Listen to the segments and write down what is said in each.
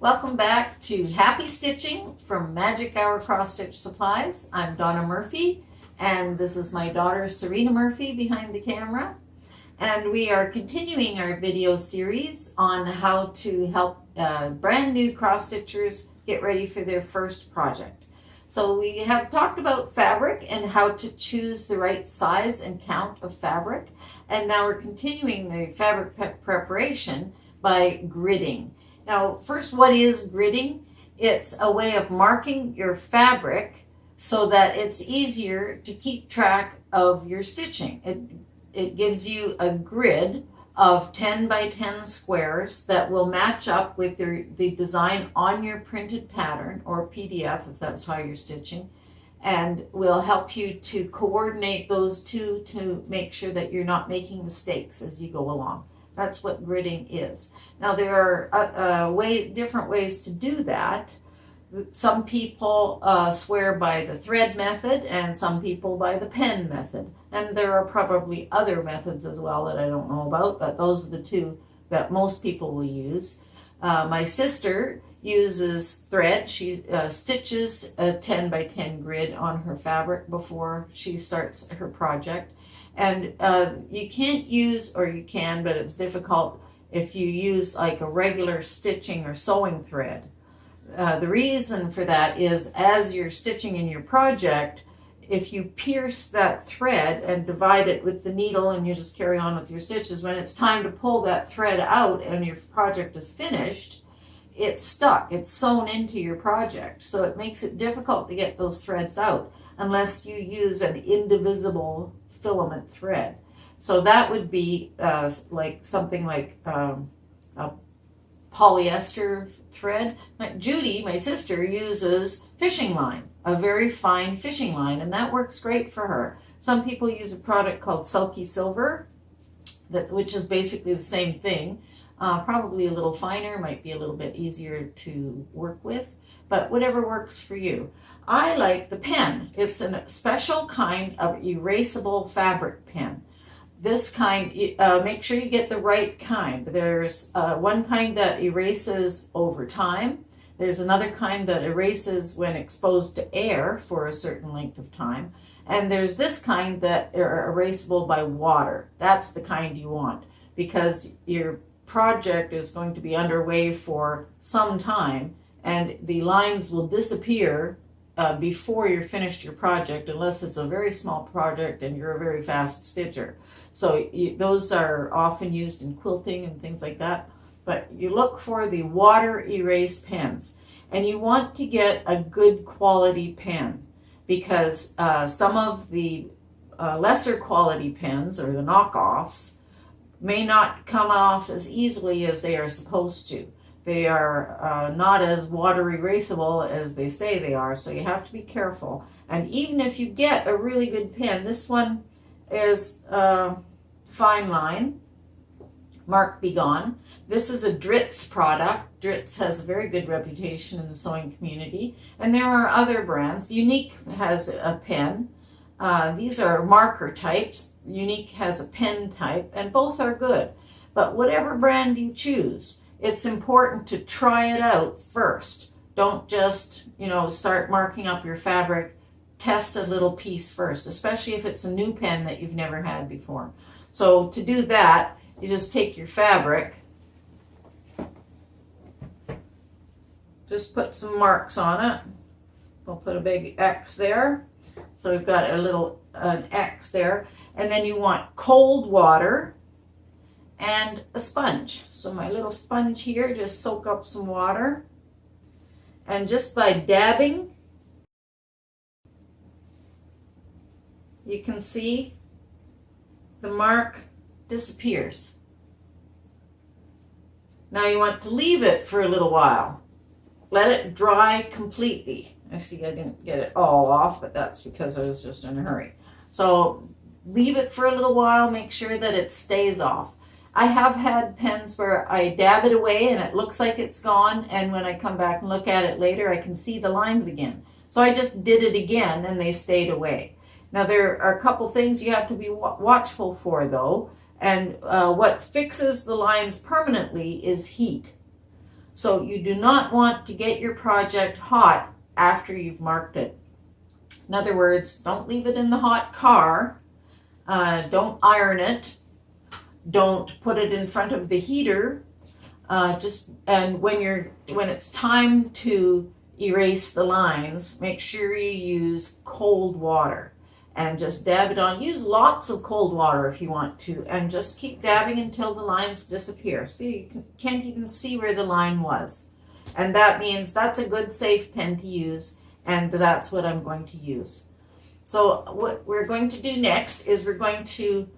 Welcome back to Happy Stitching from Magic Hour Cross Stitch Supplies. I'm Donna Murphy, and this is my daughter Serena Murphy behind the camera. And we are continuing our video series on how to help brand new cross stitchers get ready for their first project. So we have talked about fabric and how to choose the right size and count of fabric. And now we're continuing the fabric preparation by gridding. Now, first, what is gridding? It's a way of marking your fabric so that it's easier to keep track of your stitching. It gives you a grid of 10 by 10 squares that will match up with the design on your printed pattern or PDF if that's how you're stitching, and will help you to coordinate those two to make sure that you're not making mistakes as you go along. That's what gridding is. Now there are different ways to do that. Some people swear by the thread method and some people by the pen method. And there are probably other methods as well that I don't know about, but those are the two that most people will use. My sister uses thread. She stitches a 10 by 10 grid on her fabric before she starts her project. And you can't use, or you can, but it's difficult if you use like a regular stitching or sewing thread. The reason for that is as you're stitching in your project, if you pierce that thread and divide it with the needle and you just carry on with your stitches, when it's time to pull that thread out and your project is finished, it's stuck, it's sewn into your project. So it makes it difficult to get those threads out unless you use an indivisible filament thread. So that would be like something like a polyester thread. Like Judy, my sister, uses fishing line, a very fine fishing line, and that works great for her. Some people use a product called Silky Silver, which is basically the same thing. Probably a little finer, might be a little bit easier to work with, but whatever works for you. I like the pen. It's a special kind of erasable fabric pen. This kind, make sure you get the right kind. There's one kind that erases over time. There's another kind that erases when exposed to air for a certain length of time. And there's this kind that are erasable by water. That's the kind you want because your project is going to be underway for some time and the lines will disappear before you're finished your project, unless it's a very small project and you're a very fast stitcher. So those are often used in quilting and things like that. But you look for the water erase pens, and you want to get a good quality pen because some of the lesser quality pens or the knockoffs may not come off as easily as they are supposed to. They are not as water erasable as they say they are, so you have to be careful. And even if you get a really good pen, this one is Fine Line, Mark Be Gone. This is a Dritz product. Dritz has a very good reputation in the sewing community, and there are other brands. Unique has a pen. These are marker types. Unique has a pen type, and both are good. But whatever brand you choose, it's important to try it out first. Don't just, start marking up your fabric. Test a little piece first, especially if it's a new pen that you've never had before. So to do that, you just take your fabric, just put some marks on it. We'll put a big X there. So we've got an X there. And then you want cold water and a sponge. So my little sponge here, just soak up some water. And just by dabbing, you can see the mark disappears. Now you want to leave it for a little while. Let it dry completely. I see I didn't get it all off, but that's because I was just in a hurry. So leave it for a little while, make sure that it stays off. I have had pens where I dab it away and it looks like it's gone, and when I come back and look at it later, I can see the lines again. So I just did it again and they stayed away. Now there are a couple things you have to be watchful for though, and what fixes the lines permanently is heat. So you do not want to get your project hot after you've marked it. In other words, don't leave it in the hot car. Don't iron it. Don't put it in front of the heater. And when it's time to erase the lines, make sure you use cold water and just dab it on. Use lots of cold water if you want to, and just keep dabbing until the lines disappear. See, you can't even see where the line was. And that means that's a good safe pen to use, and that's what I'm going to use. So what we're going to do next is we're going to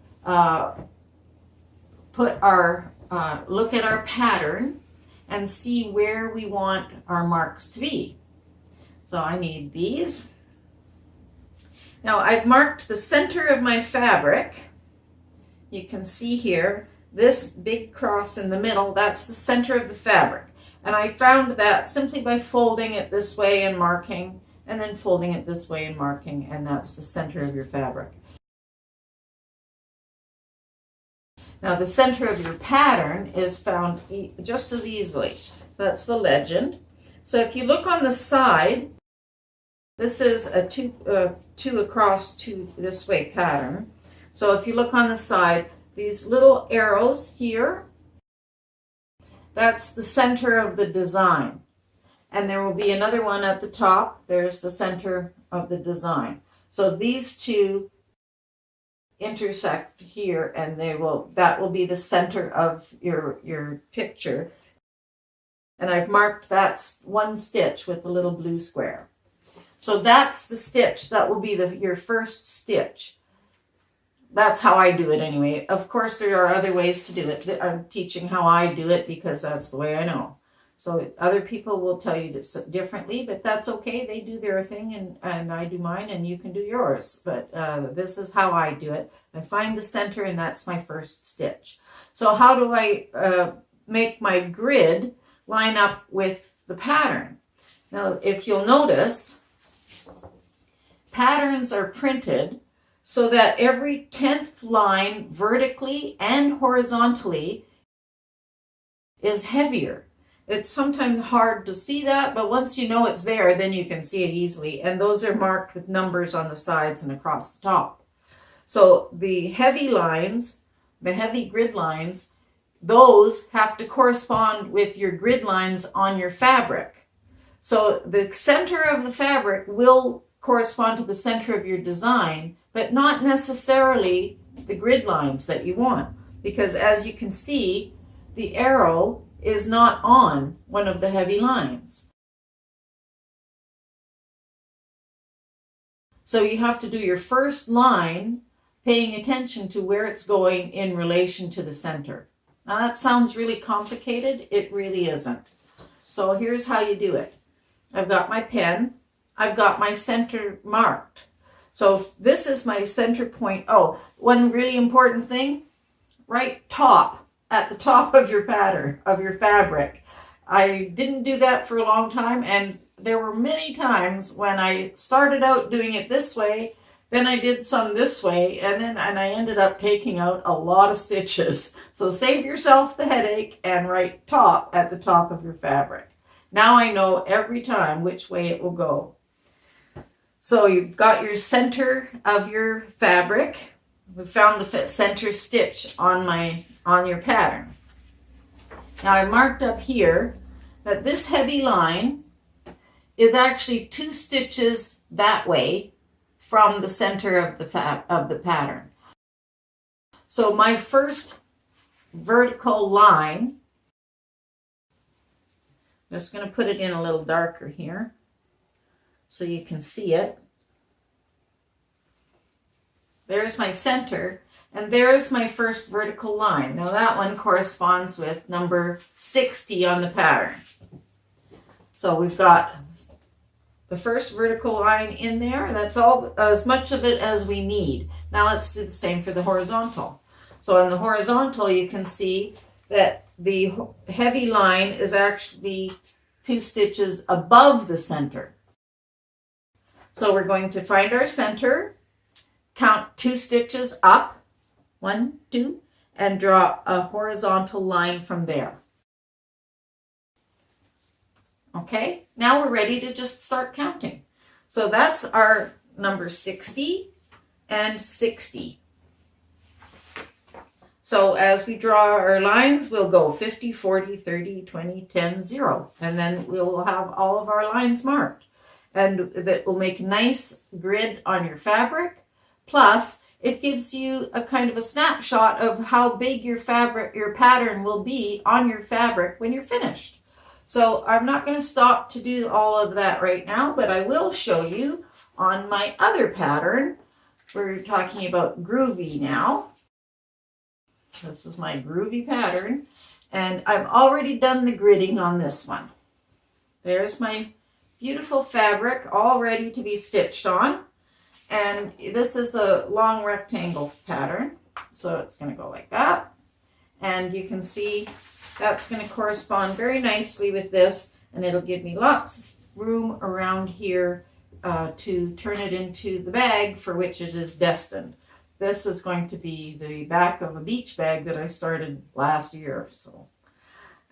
look at our pattern and see where we want our marks to be. So I need these. Now I've marked the center of my fabric. You can see here, this big cross in the middle, that's the center of the fabric. And I found that simply by folding it this way and marking, and then folding it this way and marking, and that's the center of your fabric. Now the center of your pattern is found just as easily. That's the legend. So if you look on the side, this is a two across two this way pattern. So if you look on the side, these little arrows here, that's the center of the design. And there will be another one at the top. There's the center of the design. So these two intersect here, and that will be the center of your picture. And I've marked that's one stitch with the little blue square. So that's the stitch. That will be your first stitch. That's how I do it anyway. Of course, there are other ways to do it. I'm teaching how I do it because that's the way I know. So other people will tell you differently, but that's okay. They do their thing, and I do mine, and you can do yours. But this is how I do it. I find the center, and that's my first stitch. So how do I make my grid line up with the pattern? Now, if you'll notice, patterns are printed so that every 10th line vertically and horizontally is heavier. It's sometimes hard to see that, but once you know it's there, then you can see it easily. And those are marked with numbers on the sides and across the top. So the heavy lines, the heavy grid lines, those have to correspond with your grid lines on your fabric. So the center of the fabric will correspond to the center of your design, but not necessarily the grid lines that you want. Because as you can see, the arrow is not on one of the heavy lines. So you have to do your first line paying attention to where it's going in relation to the center. Now that sounds really complicated. It really isn't. So here's how you do it. I've got my pen. I've got my center marked. So this is my center point. Oh, one really important thing, right top. At the top of your pattern, of your fabric. I didn't do that for a long time, and there were many times when I started out doing it this way, then I did some this way, and I ended up taking out a lot of stitches. So save yourself the headache and write top at the top of your fabric. Now I know every time which way it will go. So you've got your center of your fabric. We found the center stitch on your pattern. Now I marked up here that this heavy line is actually 2 stitches that way from the center of the pattern. So my first vertical line, I'm just going to put it in a little darker here so you can see it. There's my center. And there's my first vertical line. Now that one corresponds with number 60 on the pattern. So we've got the first vertical line in there. That's all, as much of it as we need. Now let's do the same for the horizontal. So on the horizontal, you can see that the heavy line is actually 2 stitches above the center. So we're going to find our center, count 2 stitches up, 1, 2, and draw a horizontal line from there. Okay, now we're ready to just start counting. So that's our number 60 and 60. So as we draw our lines, we'll go 50, 40, 30, 20, 10, 0. And then we'll have all of our lines marked. And that will make a nice grid on your fabric. Plus, it gives you a kind of a snapshot of how big your pattern will be on your fabric when you're finished. So I'm not going to stop to do all of that right now, but I will show you on my other pattern. We're talking about Groovy now. This is my Groovy pattern, and I've already done the gridding on this one. There's my beautiful fabric all ready to be stitched on. And this is a long rectangle pattern, so it's going to go like that. And you can see that's going to correspond very nicely with this, and it'll give me lots of room around here to turn it into the bag for which it is destined. This is going to be the back of a beach bag that I started last year.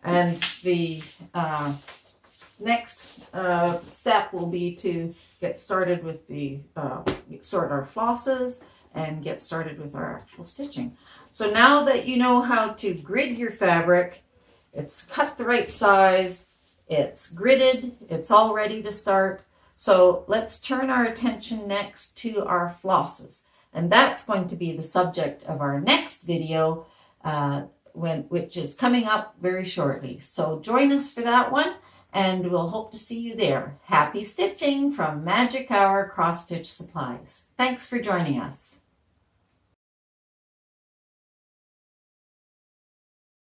And the next step will be to get started with the sort our flosses and get started with our actual stitching. So now that you know how to grid your fabric, it's cut the right size, it's gridded, it's all ready to start. So let's turn our attention next to our flosses. And that's going to be the subject of our next video, which is coming up very shortly. So join us for that one, and we'll hope to see you there. Happy stitching from Magic Hour Cross Stitch Supplies. Thanks for joining us.